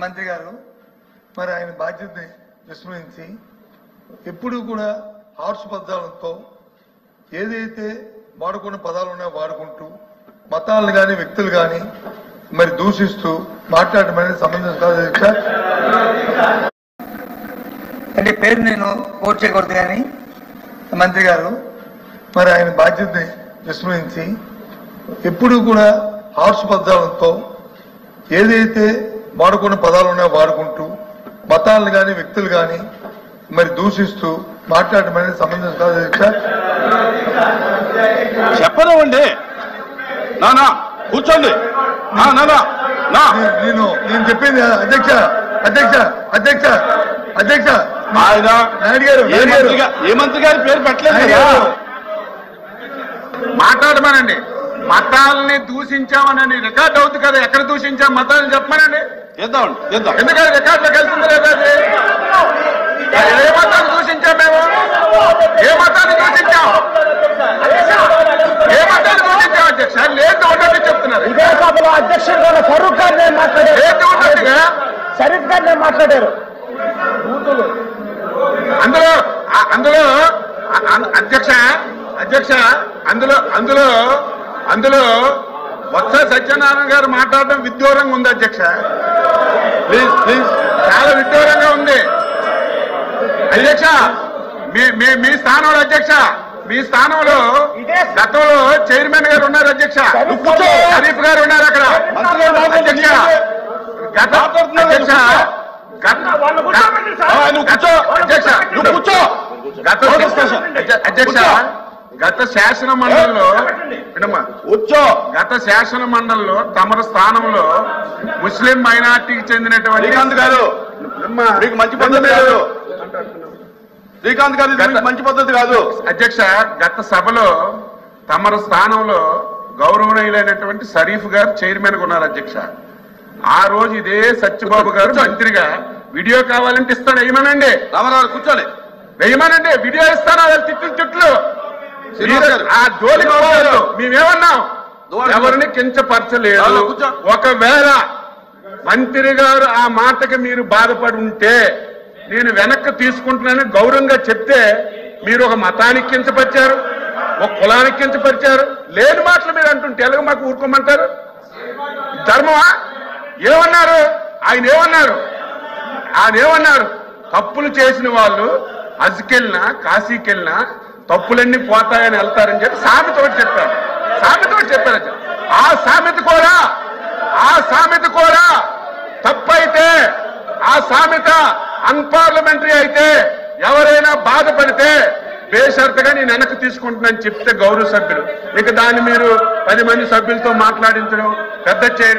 మంత్రి గారు మరి ఆయన బాధ్యతని విస్మరించి ఎప్పుడు కూడా హార్ష్ పదాలతో ఏదైతే వాడుకున్న పదాలు ఉన్నాయో వాడుకుంటూ మతాలను కానీ వ్యక్తులు కానీ మరి దూషిస్తూ మాట్లాడడం అనేది సంబంధం కాదు అధ్యక్ష. అంటే పేరు నేను కోట్ చేయకూడదు కానీ మంత్రి గారు మరి ఆయన బాధ్యతని విస్మరించి ఎప్పుడు కూడా హార్ష్ పదాలతో ఏదైతే వాడుకున్న పదాలు ఉన్నాయో వాడుకుంటూ మతాలను కానీ వ్యక్తులు కానీ మరి దూషిస్తూ మాట్లాడడం అనేది సంబంధం కాదు అధ్యక్ష. చెప్పనివ్వండి నానా కూర్చోండి. నేను చెప్పింది అధ్యక్ష అధ్యక్ష అధ్యక్ష అధ్యక్ష ఆయన నాయుడు గారు ఏ మంత్రి గారి పేరు పెట్టలేదు. మాట్లాడమనండి. మతాలని దూషించామనని రికార్డ్ అవుతుంది కదా, ఎక్కడ దూషించాం మతాలను చెప్పమనండి. ఎందుకంటే రికార్డులోకి వెళ్తుంది లేదా? ఏ మతాన్ని దూషించాం మేము? ఏ మతాన్ని దూషించాం? ఏ మతాన్ని దూషించాం అధ్యక్ష? లేదు ఉండదు చెప్తున్నారు. ఇదే సభలో అధ్యక్షుడు ఫరూక్ గారు మాట్లాడారు. లేదు ఉండదుగా షరీఫ్ గారు మాట్లాడారు. అందులో అందులో అధ్యక్ష అధ్యక్ష అందులో అందులో అందులో బొత్స సత్యనారాయణ గారు మాట్లాడడం విడ్డూరంగా ఉంది అధ్యక్ష. ప్లీజ్ ప్లీజ్ చాలా విడ్డూరంగా ఉంది అధ్యక్ష. మీ స్థానంలో అధ్యక్ష, మీ స్థానంలో గతంలో చైర్మన్ గారు ఉన్నారు అధ్యక్ష, షరీఫ్ గారు ఉన్నారు అక్కడ అధ్యక్ష. అధ్యక్ష గత శాసన మండలిలో శాసన మండలిలో తమరు స్థానంలో ముస్లిం మైనార్టీకి చెందినటువంటి శ్రీకాంత్ గారు మంచి పద్ధతి కాదు. శ్రీకాంత్ గారు మంచి పద్ధతి కాదు అధ్యక్ష. గత సభలో తమరు స్థానంలో గౌరవనీయులైనటువంటి షరీఫ్ గారు చైర్మన్ గా ఉన్నారు అధ్యక్ష. ఆ రోజు ఇదే సత్యబాబు గారు మంత్రిగా వీడియో కావాలంటే ఇస్తాను, వేయమనండి. రామారావు కూర్చోండి, వేయమనండి. వీడియో ఇస్తాను, వాళ్ళు తిట్లు ఆ జోలికి పోవద్దు. మేమేమన్నాం? ఎవరిని కించపరచలేదు. ఒకవేళ మంత్రి గారు ఆ మాటకి మీరు బాధపడి ఉంటే నేను వెనక్కి తీసుకుంటున్నానని గౌరవంగా చెప్తే మీరు ఒక మతానికి కించపరిచారు, ఒక కులానికి కించపరిచారు. లేని మాటలు మీరు అంటుంటే ఎలాగో మాకు ఊరుకోమంటారు? ధర్మమా? ఏమన్నారు ఆయన? ఏమన్నారు? తప్పులు చేసిన వాళ్ళు హజ్కెళ్ళినా కాశీకెళ్ళినా తప్పులన్నీ పోతాయని వెళ్తారని చెప్పి సామెతోటి చెప్పారు. ఆ సామెత కూడా తప్పైతే, ఆ సామెత అన్పార్లమెంటరీ అయితే, ఎవరైనా బాధపడితే బేషరతుగా నేను వెనక్కి తీసుకుంటున్నాను చెప్తే గౌరవ సభ్యులు, ఇక దాన్ని మీరు 10 మంది సభ్యులతో మాట్లాడించడం పెద్ద చేయడం